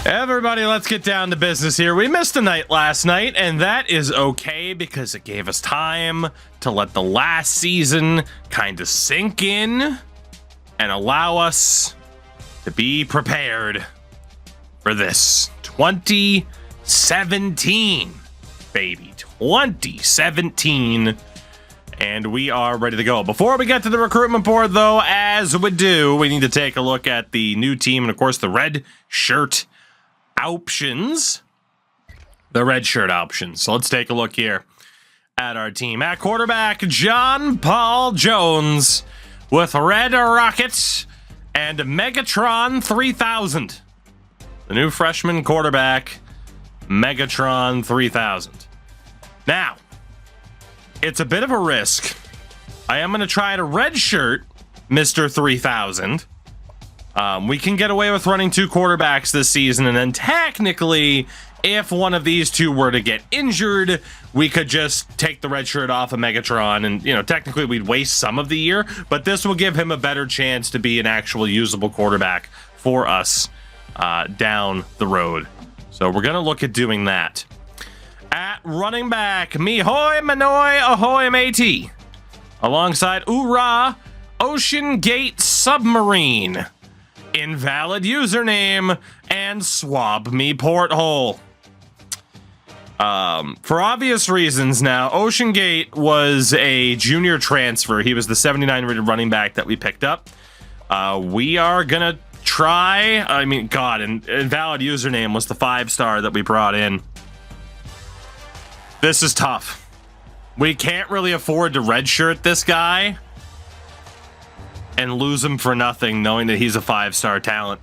Everybody, let's get down to business here. We missed a night last night, and that is okay because it gave us time to let the last season kind of sink in and allow us to be prepared for this 2017, baby. 2017. And we are ready to go. Before we get to the recruitment board, though, as we do, we need to take a look at the new team and, of course, the red shirt options. The red shirt options. So let's take a look here at our team. At quarterback, John Paul Jones with Red Rockets and Megatron 3000. The new freshman quarterback, Megatron 3000. Now, it's a bit of a risk. I am going to try to redshirt Mr. 3000. We can get away with running two quarterbacks this season, and then technically, if one of these two were to get injured, we could just take the red shirt off of Megatron, and, you know, technically we'd waste some of the year, but this will give him a better chance to be an actual usable quarterback for us down the road. So we're going to look at doing that. At running back, Mihoy Manoy Ahoy Matey, alongside Oorah Ocean Gate Submarine, invalid username, and Swab Me Porthole. For obvious reasons now, Ocean Gate was a junior transfer. He was the 79 rated running back that we picked up. We are gonna try, and invalid username was the 5-star that we brought in. This is tough. We can't really afford to redshirt this guy and lose him for nothing, knowing that he's a 5-star talent.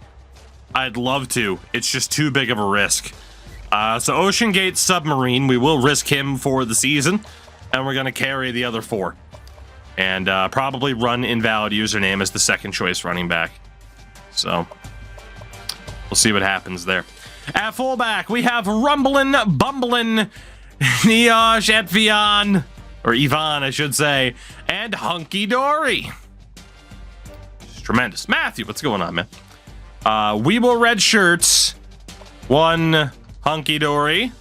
I'd love to. It's just too big of a risk. So Ocean Gate Submarine, we will risk him for the season, and we're going to carry the other 4. And probably run invalid username as the second choice running back. So we'll see what happens there. At fullback, we have Rumblin' Bumblin' NIOJ, or YVAN, I should say, and Hunky Dory. It's tremendous. Matthew, what's going on, man? We will redshirt one Hunky Dory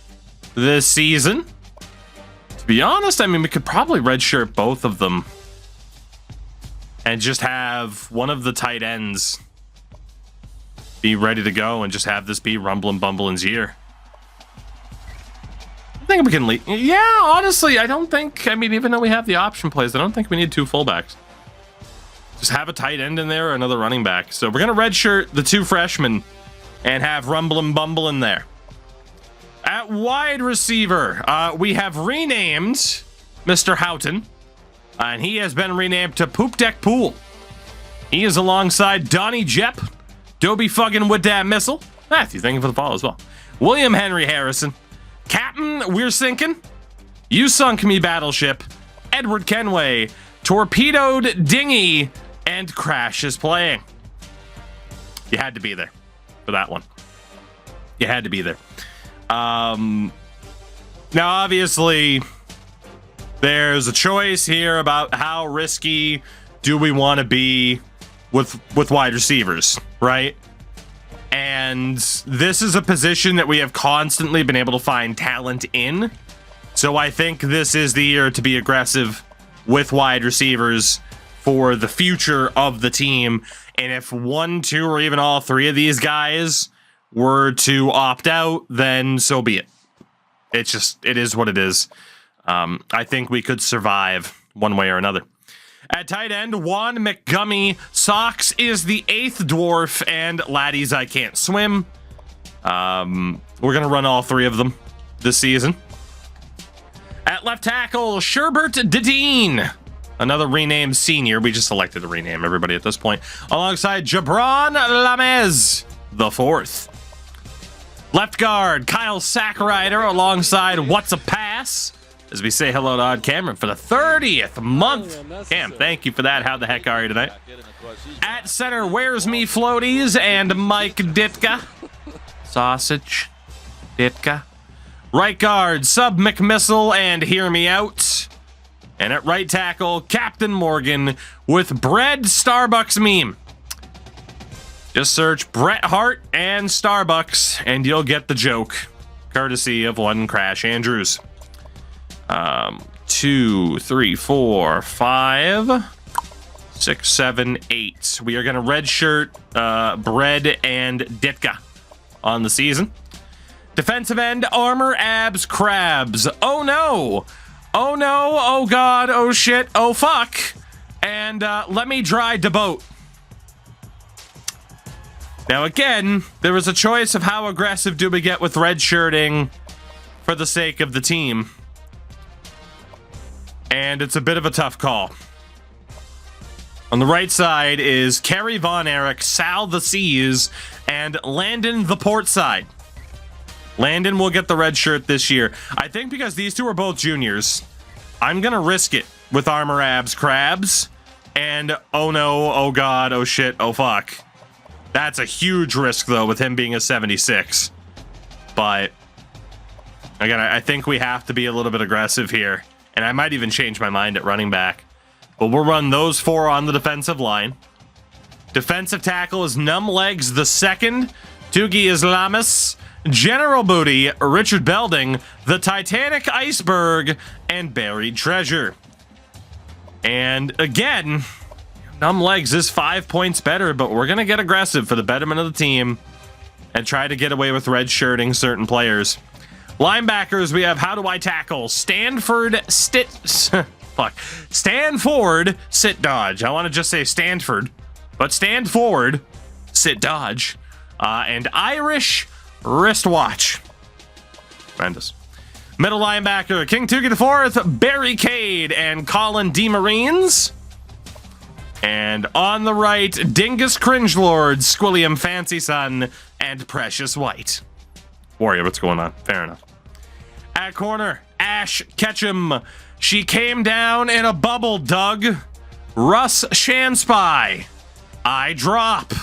this season. To be honest, I mean, we could probably redshirt both of them and just have one of the tight ends be ready to go and just have this be Rumblin' Bumblin's year. I think we can leave. Yeah, honestly, I don't think, even though we have the option plays, I don't think we need 2 fullbacks. Just have a tight end in there or another running back. So we're going to redshirt the 2 freshmen and have Rumblin' Bumblin' there. At wide receiver, we have renamed Mr. Houghton, and he has been renamed to Poop Deck Pool. He is alongside Donnie Jeet, Dobie fucking with that missile. Matthew, thank you for the follow as well. William Henry Harrison, Captain We're Sinking, You Sunk Me Battleship, Edward Kenway, Torpedoed Dinghy, and Crash is playing. You had to be there for that one. You had to be there. Now, obviously, there's a choice here about how risky do we want to be with wide receivers, right? And this is a position that we have constantly been able to find talent in. So I think this is the year to be aggressive with wide receivers for the future of the team. And if 1, 2, or even all 3 of these guys were to opt out, then so be it. It is what it is. I think we could survive one way or another. At tight end, Juan McGummy. Socks is the 8th dwarf, and Laddies I Can't Swim. We're going to run all 3 of them this season. At left tackle, Sherbert Dedeen. Another renamed senior. We just selected to rename everybody at this point. Alongside Jabron Lamez, the 4th. Left guard, Kyle Sackrider, alongside What's a Pass, as we say hello to Odd Cameron for the 30th month. Cam, thank you for that. How the heck are you tonight? At center, Where's Me Floaties and Mike Ditka. Sausage. Ditka. Right guard, Sub McMissile and Hear Me Out. And at right tackle, Captain Morgan with Bread Starbucks Meme. Just search Bret Hart and Starbucks, and you'll get the joke, courtesy of one Crash Andrews. 2, 3, 4, 5, 6, 7, 8. We are going to redshirt Bread and Ditka on the season. Defensive end, Armor, Abs, Crabs. Oh no! Oh no! Oh god! Oh shit! Oh fuck! And let me dry DeBoat. Now again, there was a choice of how aggressive do we get with redshirting for the sake of the team. And it's a bit of a tough call. On the right side is Kerry Von Erich, Sal the Seas, and Landon the Port side. Landon will get the red shirt this year. I think because these two are both juniors, I'm going to risk it with Armor, Abs, Crabs. And oh no, oh god, oh shit, oh fuck. That's a huge risk, though, with him being a 76. But, again, I think we have to be a little bit aggressive here. And I might even change my mind at running back. But we'll run those 4 on the defensive line. Defensive tackle is Numb Legs the second, Tugi Islamis, General Booty, Richard Belding, the Titanic Iceberg, and Buried Treasure. And, again, Numb Legs is 5 points better, but we're going to get aggressive for the betterment of the team and try to get away with redshirting certain players. Linebackers, we have How Do I Tackle? Stanford, Sit Dodge. I want to just say Stanford, but stand forward, sit dodge, and Irish Wristwatch. Tremendous. Middle linebacker, King Tugi IV, Barricade, and Colin D. Marines. And on the right, Dingus Cringelord, Squilliam Fancy Sun, and Precious White. Warrior, what's going on? Fair enough. At corner, Ash Ketchum. She came down in a bubble, Doug. Russ Shanspy. I Drop.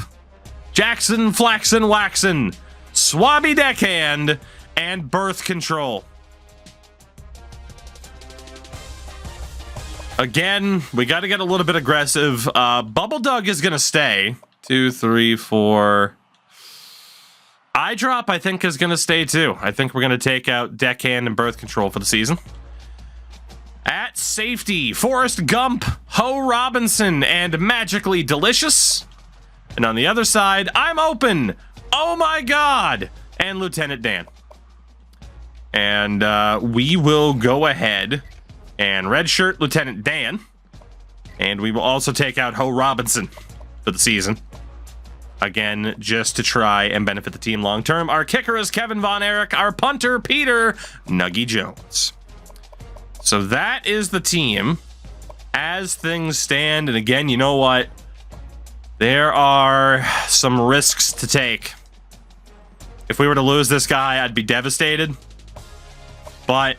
Jackson Flaxen Waxen. Swabby Deckhand. And Birth Control. Again, we got to get a little bit aggressive. Bubble Doug is going to stay. 2, 3, 4. I Drop, I think, is going to stay too. I think we're going to take out Deckhand and Birth Control for the season. At safety, Forrest Gump, Ho Robinson, and Magically Delicious. And on the other side, I'm Open, Oh My God, and Lieutenant Dan. And we will go ahead and redshirt Lieutenant Dan. And we will also take out Ho Robinson for the season. Again, just to try and benefit the team long term. Our kicker is Kevin Von Erich. Our punter, Peter Nuggy Jones. So that is the team as things stand. And again, you know what? There are some risks to take. If we were to lose this guy, I'd be devastated. But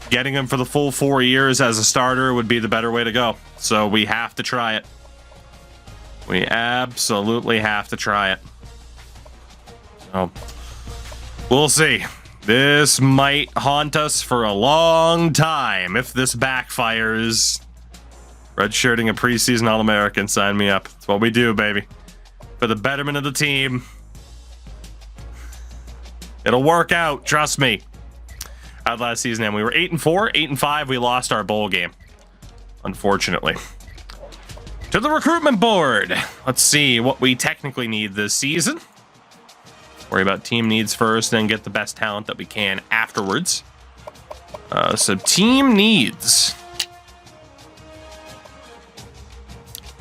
getting him for the full 4 years as a starter would be the better way to go. So we have to try it. We absolutely have to try it. So we'll see. This might haunt us for a long time if this backfires. Redshirting a preseason All-American, sign me up. That's what we do, baby. For the betterment of the team. It'll work out, trust me. Last season, and we were 8-4, 8-5. We lost our bowl game, unfortunately. To the recruitment board. Let's see what we technically need this season. Worry about team needs first, then get the best talent that we can afterwards. So team needs.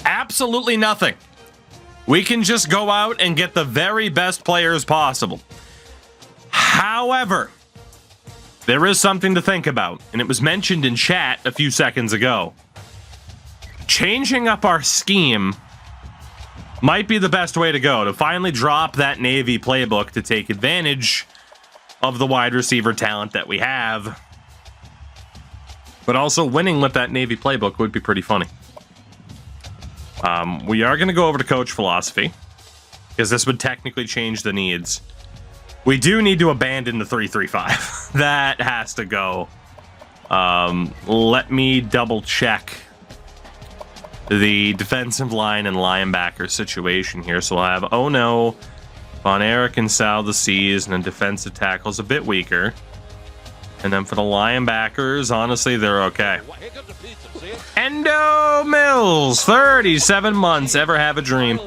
Absolutely nothing. We can just go out and get the very best players possible. However, there is something to think about, and it was mentioned in chat a few seconds ago. Changing up our scheme might be the best way to go, to finally drop that Navy playbook to take advantage of the wide receiver talent that we have. But also winning with that Navy playbook would be pretty funny. We are going to go over to coach philosophy, because this would technically change the needs. We do need to abandon the 3-3-5. That has to go. Let me double check the defensive line and linebacker situation here. So we'll have Ono, Von Erich, and Sal the Seas, and then defensive tackles a bit weaker. And then for the linebackers, honestly, they're okay. Endo Mills, 37 months, ever have a dream.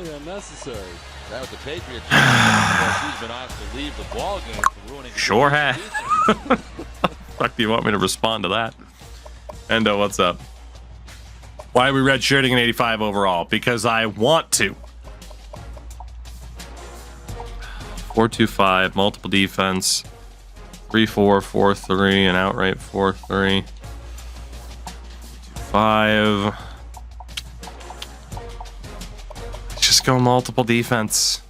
Sure have. Fuck do you want me to respond to that? Endo, what's up? Why are we redshirting an 85 overall? Because I want to. 4-2-5, multiple defense. 3-4, 4-3, and outright 4-3. 5. Let's just go multiple defense.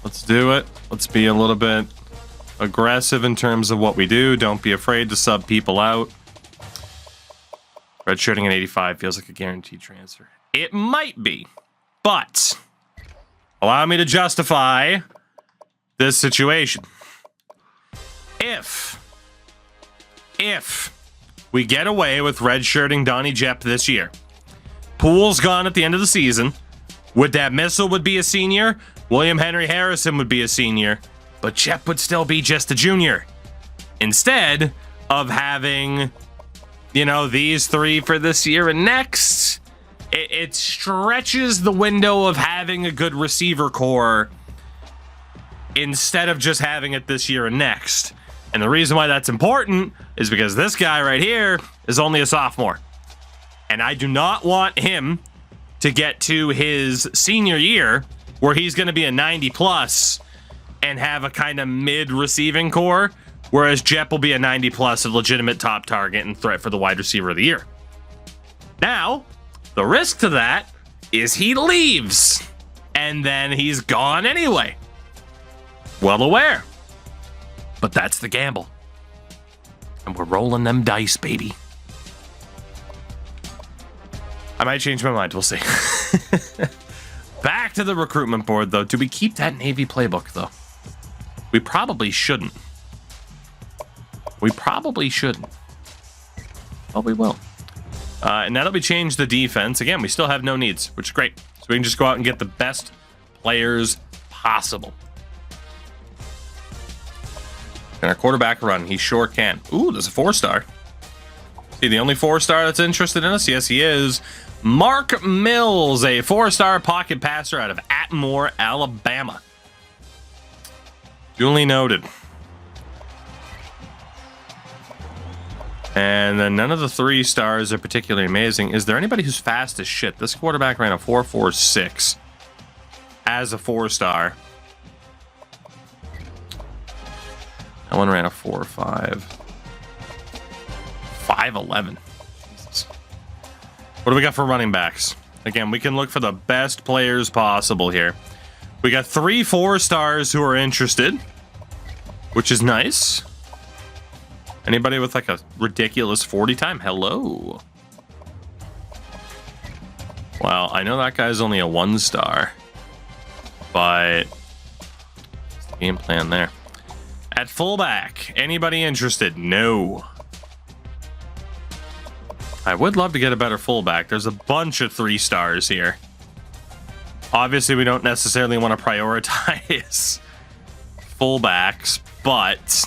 Let's do it. Let's be a little bit aggressive in terms of what we do. Don't be afraid to sub people out. Redshirting an 85 feels like a guaranteed transfer. It might be, but allow me to justify this situation. If we get away with redshirting Donnie Jeet this year, Poole's gone at the end of the season. Would that Missile would be a senior? William Henry Harrison would be a senior, but Jeet would still be just a junior. Instead of having, you know, these three for this year and next, it stretches the window of having a good receiver core instead of just having it this year and next. And the reason why that's important is because this guy right here is only a sophomore. And I do not want him to get to his senior year where he's going to be a 90 plus and have a kind of mid receiving core, whereas Jeet will be a 90 plus, a legitimate top target and threat for the wide receiver of the year. Now, the risk to that is he leaves and then he's gone anyway. Well aware. But that's the gamble. And we're rolling them dice, baby. I might change my mind. We'll see. Back to the recruitment board, though. Do we keep that Navy playbook, though? We probably shouldn't. We probably shouldn't. But we will. And now that we changed the defense, again, we still have no needs, which is great. So we can just go out and get the best players possible. Can our quarterback run? He sure can. Ooh, there's a 4-star. See, the only 4-star that's interested in us? Yes, he is. Mark Mills, a 4-star pocket passer out of Atmore, Alabama. Duly noted. And then none of the 3 stars are particularly amazing. Is there anybody who's fast as shit? This quarterback ran a 4.46 as a 4-star. That one ran a 4.5. 5.11. Jesus. What do we got for running backs? Again, we can look for the best players possible here. We got 3 4-stars who are interested, which is nice. Anybody with like a ridiculous 40 time? Hello. Well, I know that guy's only a 1-star, but what's the game plan there? At fullback, anybody interested? No. I would love to get a better fullback. There's a bunch of 3-stars here. Obviously, we don't necessarily want to prioritize fullbacks, but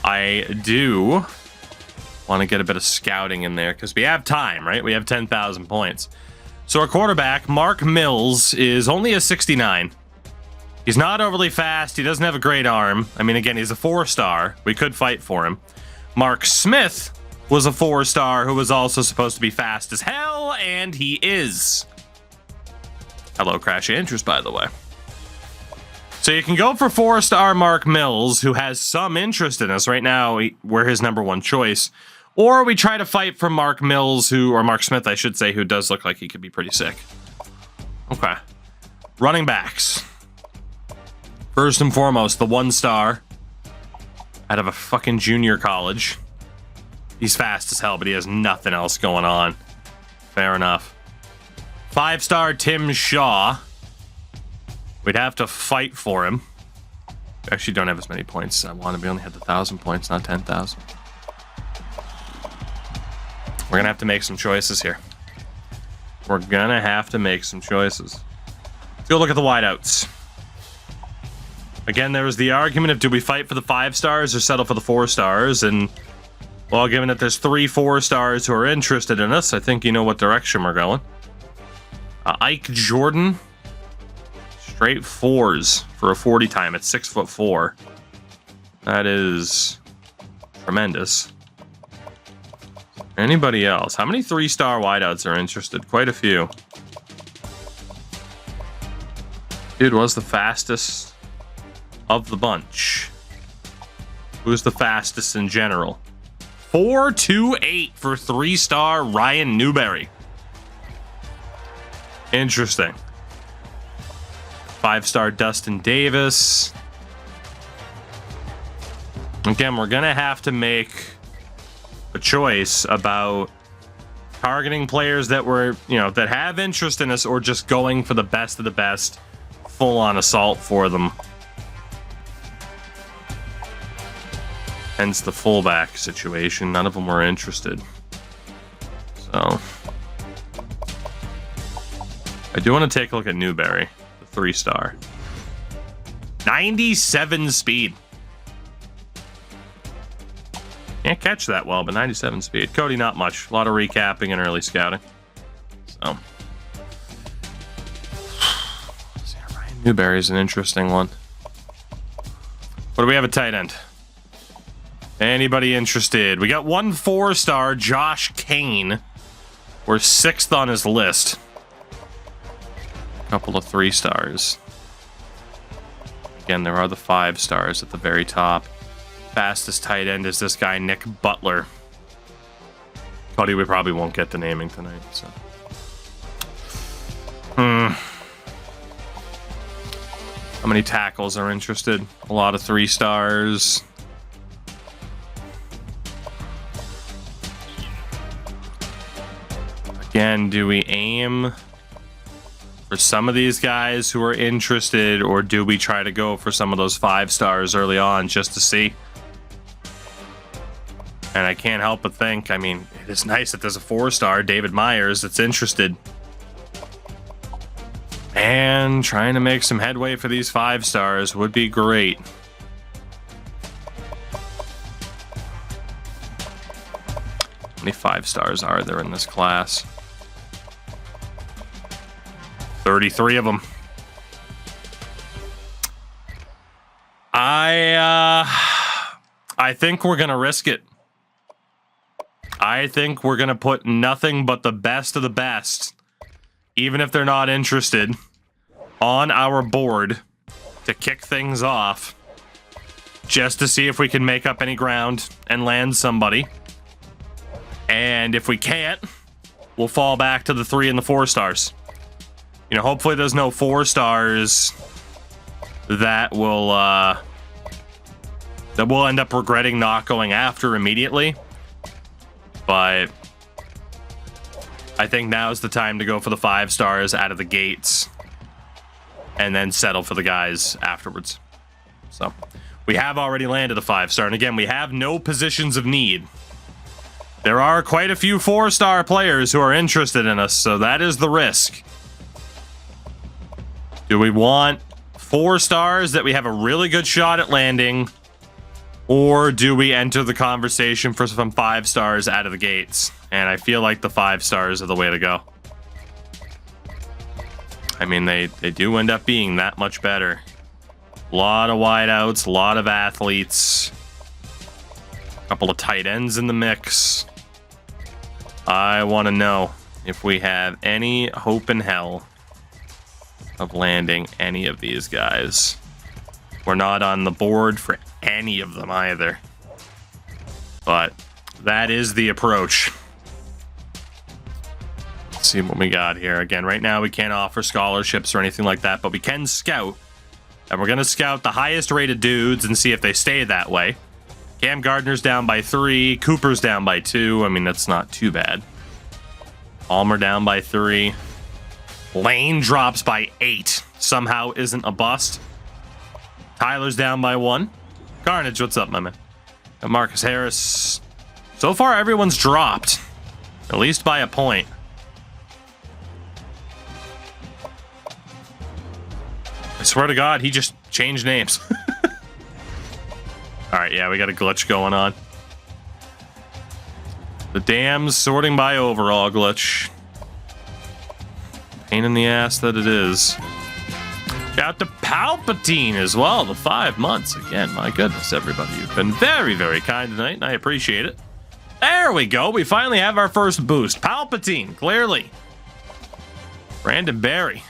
I do want to get a bit of scouting in there because we have time, right? We have 10,000 points. So our quarterback, Mark Mills, is only a 69. He's not overly fast. He doesn't have a great arm. I mean, again, he's a 4-star. We could fight for him. Mark Smith was a 4-star who was also supposed to be fast as hell, and he is. Hello, Crash Interest, by the way. So you can go for 4-star Mark Mills, who has some interest in us. Right now, we're his number 1 choice. Or we try to fight for Mark Mills, or Mark Smith, I should say, who does look like he could be pretty sick. Okay. Running backs. First and foremost, the 1-star out of a fucking junior college. He's fast as hell, but he has nothing else going on. Fair enough. 5-star Tim Shaw. We'd have to fight for him. We actually don't have as many points as I wanted. We only had the 1,000 points, not 10,000. We're going to have to make some choices here. we're gonna have to make some choices. Let's go look at the wideouts. Again, there was the argument of do we fight for the 5 stars or settle for the 4 stars? And, well, given that there's 3 4 stars who are interested in us, I think you know what direction we're going. Ike Jordan, straight 4s for a 40 time at 6'4". That is tremendous. Anybody else? How many 3-star wideouts are interested? Quite a few. Dude was the fastest of the bunch. Who's the fastest in general? 4.28 for 3-star Ryan Newberry. Interesting. 5-star Dustin Davis. Again, we're gonna have to make a choice about targeting players that were, that have interest in us, or just going for the best of the best, full-on assault for them. Hence the fullback situation. None of them were interested. So I do want to take a look at Newberry, the 3-star. 97 speed. Can't catch that well, but 97 speed. Cody, not much. A lot of recapping and early scouting. So Ryan Newberry's an interesting one. What do we have at tight end? Anybody interested? We got 1 4-star, Josh Kane. We're 6th on his list. A couple of 3 stars. Again, there are the 5 stars at the very top. Fastest tight end is this guy, Nick Butler. Cody, we probably won't get the naming tonight, so. How many tackles are interested? A lot of 3 stars. Again, do we aim for some of these guys who are interested, or do we try to go for some of those 5 stars early on just to see? And I can't help but think, I mean, it is nice that there's a 4-star, David Myers, that's interested. And trying to make some headway for these 5 stars would be great. How many 5 stars are there in this class? 33 of them. I think we're gonna risk it. I think we're gonna put nothing but the best of the best, even if they're not interested, on our board to kick things off, just to see if we can make up any ground and land somebody. And if we can't, we'll fall back to the 3 and the 4 stars. Hopefully there's no 4 stars that will end up regretting not going after immediately. But I think now's the time to go for the 5 stars out of the gates and then settle for the guys afterwards. So we have already landed a 5-star. And again, we have no positions of need. There are quite a few 4-star players who are interested in us, so that is the risk. Do we want 4 stars that we have a really good shot at landing, or do we enter the conversation for some 5 stars out of the gates? And I feel like the 5 stars are the way to go. I mean, they do end up being that much better. A lot of wideouts, a lot of athletes, a couple of tight ends in the mix. I want to know if we have any hope in hell of landing any of these guys. We're not on the board for any of them either. But that is the approach. Let's see what we got here. Again, right now we can't offer scholarships or anything like that, but we can scout. And we're going to scout the highest rated dudes and see if they stay that way. Cam Gardner's down by 3. Cooper's down by 2. I mean, that's not too bad. Almer down by 3. Lane drops by 8. Somehow isn't a bust. Tyler's down by 1. Carnage, what's up, my man? And Marcus Harris. So far, everyone's dropped. At least by a point. swear to God, he just changed names. All right, yeah, we got a glitch going on. The damn sorting by overall glitch. Pain in the ass that it is. Shout out to Palpatine as well, the 5 months. Again, my goodness, everybody. You've been very, very kind tonight, and I appreciate it. There we go. We finally have our first boost. Palpatine, clearly. Brandon Barry.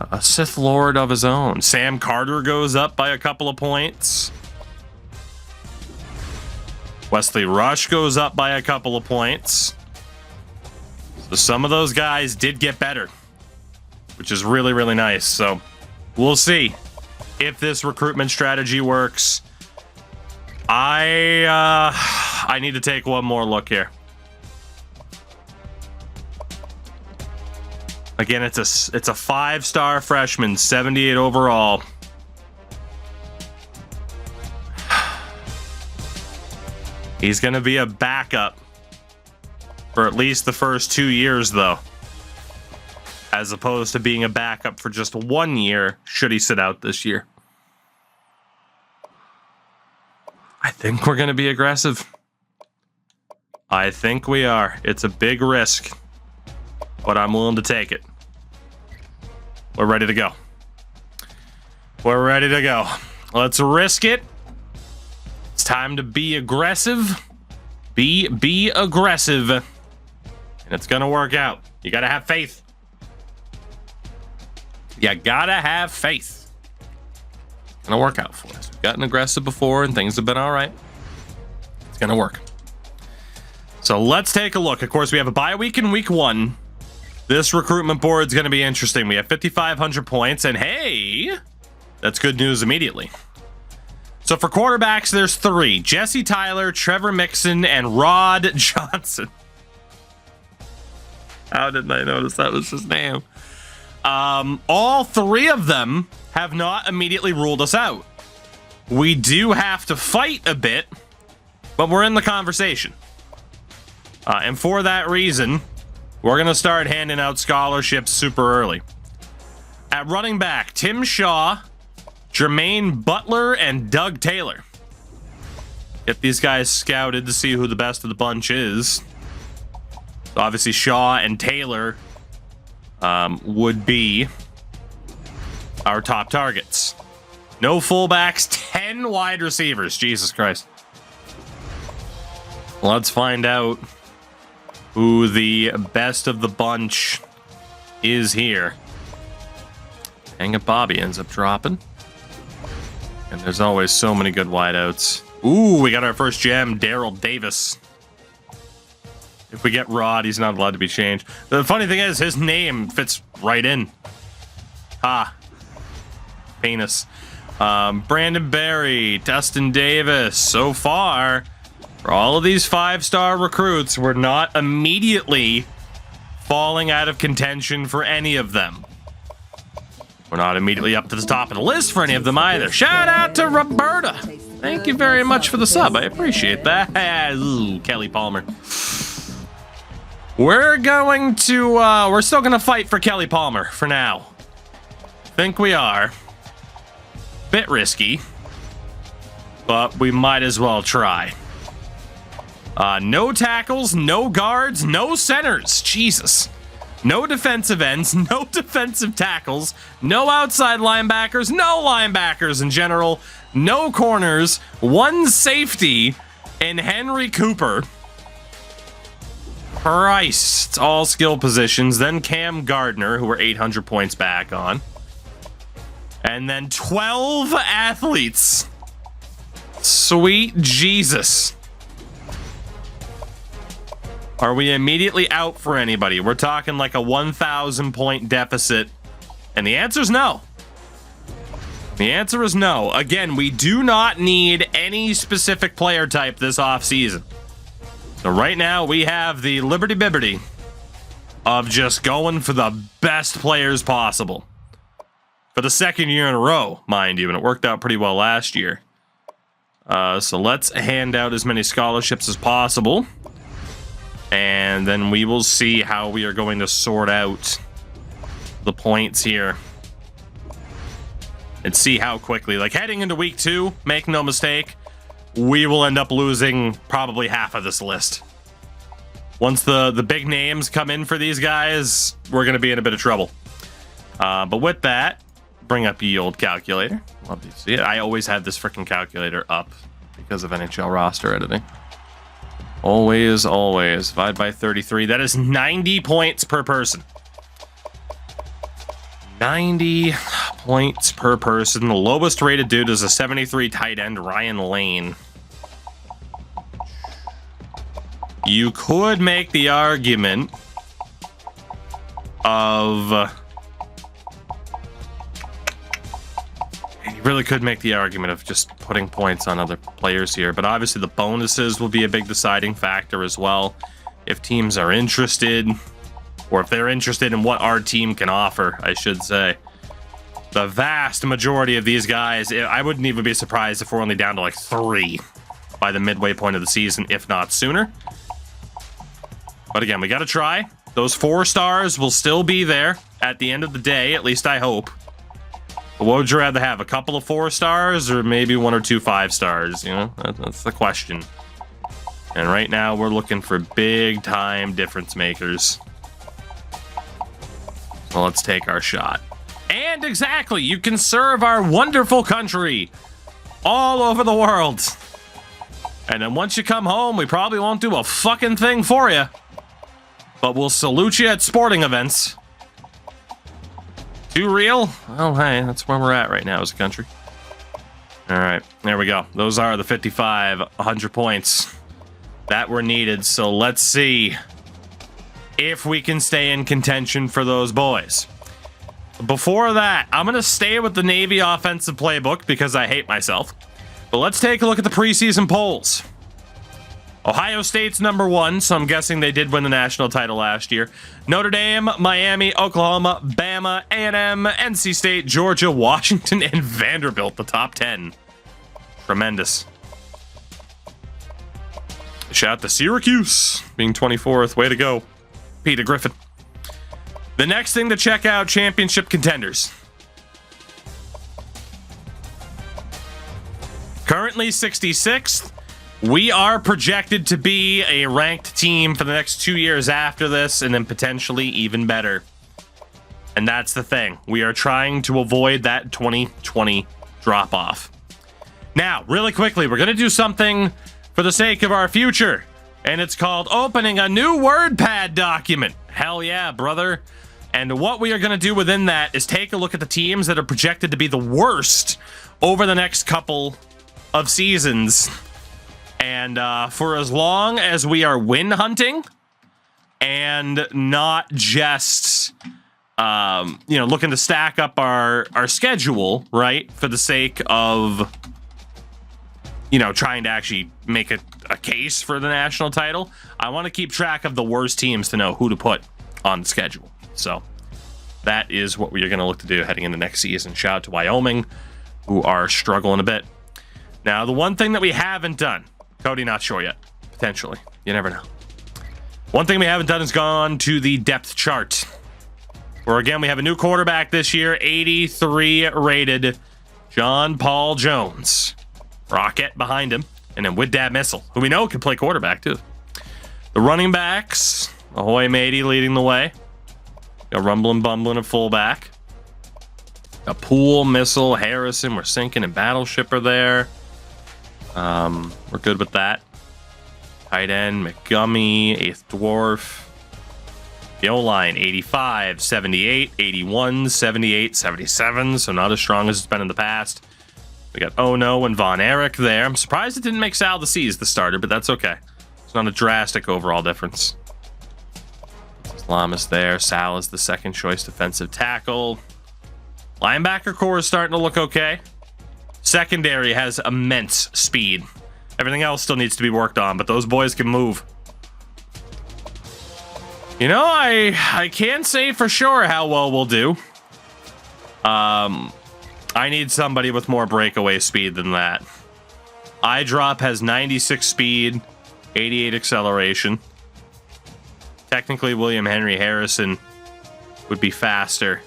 A Sith Lord of his own. Sam Carter goes up by a couple of points. Wesley Rush goes up by a couple of points. So some of those guys did get better, which is really, really nice. So we'll see if this recruitment strategy works. I need to take one more look here. Again, it's a 5-star freshman, 78 overall. He's going to be a backup for at least the first 2 years, though, as opposed to being a backup for just 1 year should he sit out this year. I think we're going to be aggressive. I think we are. It's a big risk, but I'm willing to take it. We're ready to go. We're ready to go. Let's risk it. It's time to be aggressive. Be aggressive. And it's gonna work out. You gotta have faith. You gotta have faith. It's gonna work out for us. We've gotten aggressive before and things have been all right. It's gonna work. So let's take a look. Of course, we have a bye week in week 1. This recruitment board is going to be interesting. We have 5,500 points, and hey, that's good news immediately. So for quarterbacks, there's 3. Jesse Tyler, Trevor Mixon, and Rod Johnson. How didn't I notice that was his name? All 3 of them have not immediately ruled us out. We do have to fight a bit, but we're in the conversation. And for that reason, we're going to start handing out scholarships super early. At running back, Tim Shaw, Jermaine Butler, and Doug Taylor. Get these guys scouted to see who the best of the bunch is. So obviously, Shaw and Taylor would be our top targets. No fullbacks, 10 wide receivers. Jesus Christ. Let's find out who the best of the bunch is here. Hang up Bobby ends up dropping. And there's always so many good wideouts. Ooh, we got our first gem, Daryl Davis. If we get Rod, he's not allowed to be changed. The funny thing is, his name fits right in. Ha. Penis. Brandon Barry, Dustin Davis. So far, for all of these 5-star recruits, we're not immediately falling out of contention for any of them. We're not immediately up to the top of the list for any of them either. Shout out to Roberta. Thank you very much for the sub. I appreciate that. Ooh, Kelly Palmer. We're going to, we're still going to fight for Kelly Palmer for now. Think we are. Bit risky, but we might as well try. No tackles, no guards, no centers. Jesus. No defensive ends, no defensive tackles, no outside linebackers, no linebackers in general, no corners, 1 safety, and Henry Cooper. Christ, it's all skill positions. Then Cam Gardner, who we're 800 points back on. And then 12 athletes. Sweet Jesus. Are we immediately out for anybody? We're talking like a 1,000 point deficit. And the answer is no. The answer is no. Again, we do not need any specific player type this offseason. So right now we have the liberty-bibberty of just going for the best players possible. For the 2nd year in a row, mind you, and it worked out pretty well last year. So let's hand out as many scholarships as possible. And then we will see how we are going to sort out the points here. and see how quickly. Like, heading into week 2, make no mistake, we will end up losing probably half of this list. Once the big names come in for these guys, we're going to be in a bit of trouble. But with that, bring up the old calculator. Love to see it. I always have this freaking calculator up because of NHL roster editing. Always, always. Divide by 33. That is 90 points per person. 90 points per person. The lowest rated dude is a 73 tight end, Ryan Lane. You could make the argument of... you really could make the argument of just putting points on other players here, but obviously the bonuses will be a big deciding factor as well. If teams are interested, or if they're interested in what our team can offer, I should say. The vast majority of these guys, I wouldn't even be surprised if we're only down to like 3 by the midway point of the season, if not sooner. But again, we got to try. Those 4 stars will still be there at the end of the day, at least I hope. But what would you rather have, a couple of 4 stars or maybe 1 or 2 5 stars? You know, that's the question. And right now we're looking for big time difference makers. So let's take our shot. And exactly, you can serve our wonderful country all over the world. And then once you come home, we probably won't do a fucking thing for you. But we'll salute you at sporting events. Too real? Well, hey, that's where we're at right now as a country. All right, there we go. Those are the 55, 100 points that were needed. So let's see if we can stay in contention for those boys. Before that, I'm going to stay with the Navy offensive playbook because I hate myself. But let's take a look at the preseason polls. Ohio State's #1, so I'm guessing they did win the national title last year. Notre Dame, Miami, Oklahoma, Bama, A&M, NC State, Georgia, Washington, and Vanderbilt, the top 10. Tremendous. Shout out to Syracuse, being 24th. Way to go, Peter Griffin. The next thing to check out, championship contenders. Currently 66th. We are projected to be a ranked team for the next 2 years after this, and then potentially even better. And that's the thing. We are trying to avoid that 2020 drop-off. Now, really quickly, we're going to do something for the sake of our future. And it's called opening a new WordPad document. Hell yeah, brother. And what we are going to do within that is take a look at the teams that are projected to be the worst over the next couple of seasons. And for as long as we are win hunting and not just, looking to stack up our schedule, right, for the sake of, trying to actually make a case for the national title, I want to keep track of the worst teams to know who to put on the schedule. So that is what we are going to look to do heading into next season. Shout out to Wyoming, who are struggling a bit. Now, the one thing that we haven't done, Cody, not sure yet. Potentially. You never know. One thing we haven't done is gone to the depth chart. Where, again, we have a new quarterback this year. 83 rated John Paul Jones. Rocket behind him. And then with that missile, who we know can play quarterback, too. The running backs. Ahoy Matey leading the way. Got Rumbling Bumbling at fullback. Got Poole, Missile, Harrison. We're sinking, and Battleship are there. We're good with that. Tight end, McGummy, 8th Dwarf. The O-line, 85, 78, 81, 78, 77. So not as strong as it's been in the past. We got Ono and Von Erich there. I'm surprised it didn't make Sal the Seas the starter, but that's okay. It's not a drastic overall difference. Lamas there. Sal is the second choice defensive tackle. Linebacker core is starting to look okay. Secondary has immense speed. Everything else still needs to be worked on, but those boys can move. I can't say for sure how well we'll do. I need somebody with more breakaway speed than that. iDrop has 96 speed, 88 acceleration. Technically, William Henry Harrison would be faster.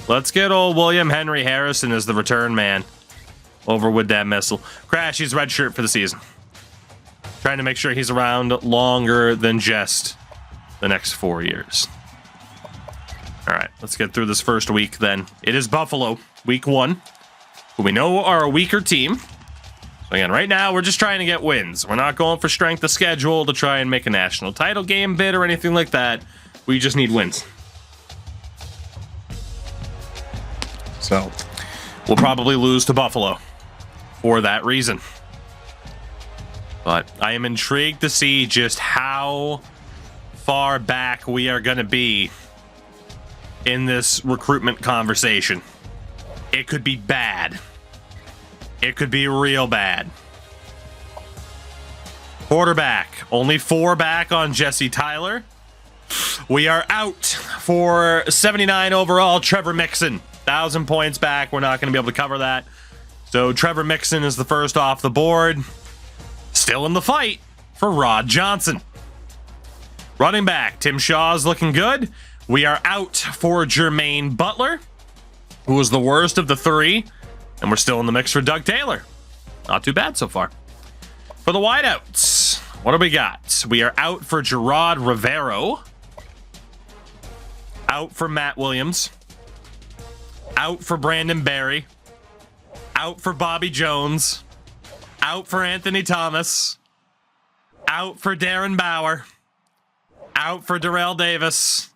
Let's get old William Henry Harrison as the return man over with that missile. Crash, he's red shirt for the season. Trying to make sure he's around longer than just the next 4 years. All right, let's get through this first week then. It is Buffalo, week 1, who we know are a weaker team. So again, right now, we're just trying to get wins. We're not going for strength of schedule to try and make a national title game bid or anything like that. We just need wins. So we'll probably lose to Buffalo for that reason. But I am intrigued to see just how far back we are going to be in this recruitment conversation. It could be bad. It could be real bad. Quarterback, only 4 back on Jesse Tyler. We are out for 79 overall, Trevor Mixon. 1,000 points back. We're not going to be able to cover that. So Trevor Mixon is the first off the board. Still in the fight for Rod Johnson. Running back, Tim Shaw's looking good. We are out for Jermaine Butler, who was the worst of the 3. And we're still in the mix for Doug Taylor. Not too bad so far. For the wideouts, what do we got? We are out for Gerard Rivero. Out for Matt Williams. Out for Brandon Berry. Out for Bobby Jones. Out for Anthony Thomas. Out for Darren Bauer. Out for Darrell Davis.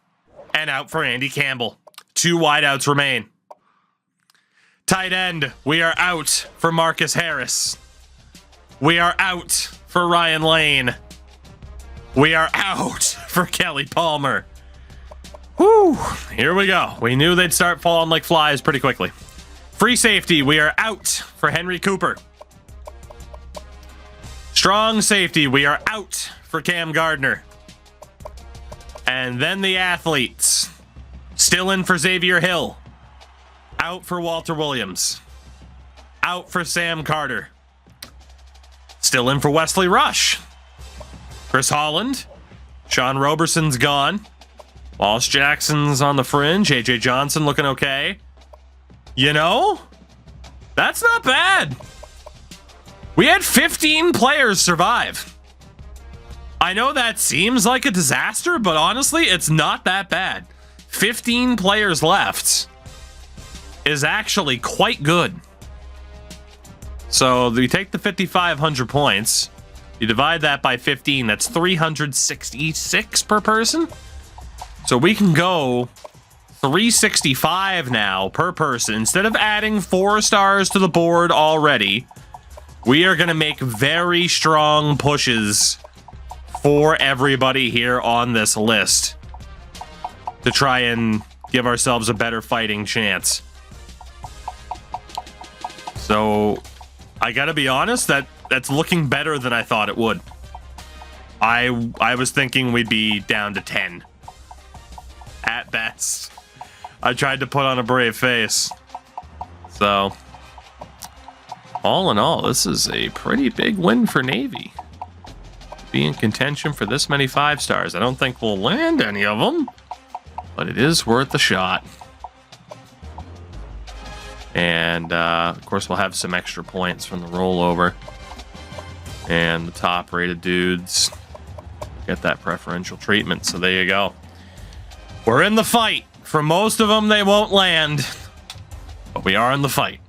And out for Andy Campbell. 2 wideouts remain. Tight end, we are out for Marcus Harris. We are out for Ryan Lane. We are out for Kelly Palmer. Whew, here we go. We knew they'd start falling like flies pretty quickly. Free safety, we are out for Henry Cooper. Strong safety, we are out for Cam Gardner. And then the athletes. Still in for Xavier Hill. Out for Walter Williams. Out for Sam Carter. Still in for Wesley Rush. Chris Holland. Sean Roberson's gone. Wallace Jackson's on the fringe. AJ Johnson looking okay. You know, that's not bad. We had 15 players survive. I know that seems like a disaster, but honestly, it's not that bad. 15 players left is actually quite good. So we take the 5,500 points, you divide that by 15, that's 366 per person. So we can go 365 now per person. Instead of adding 4 stars to the board already, we are going to make very strong pushes for everybody here on this list to try and give ourselves a better fighting chance. So I gotta be honest, that's looking better than I thought it would. I was thinking we'd be down to 10 at best. I tried to put on a brave face. So all in all, this is a pretty big win for Navy. Be in contention for this many 5 stars. I don't think we'll land any of them, but it is worth a shot. And of course, we'll have some extra points from the rollover. And the top rated dudes get that preferential treatment. So there you go. We're in the fight. For most of them, they won't land, but we are in the fight.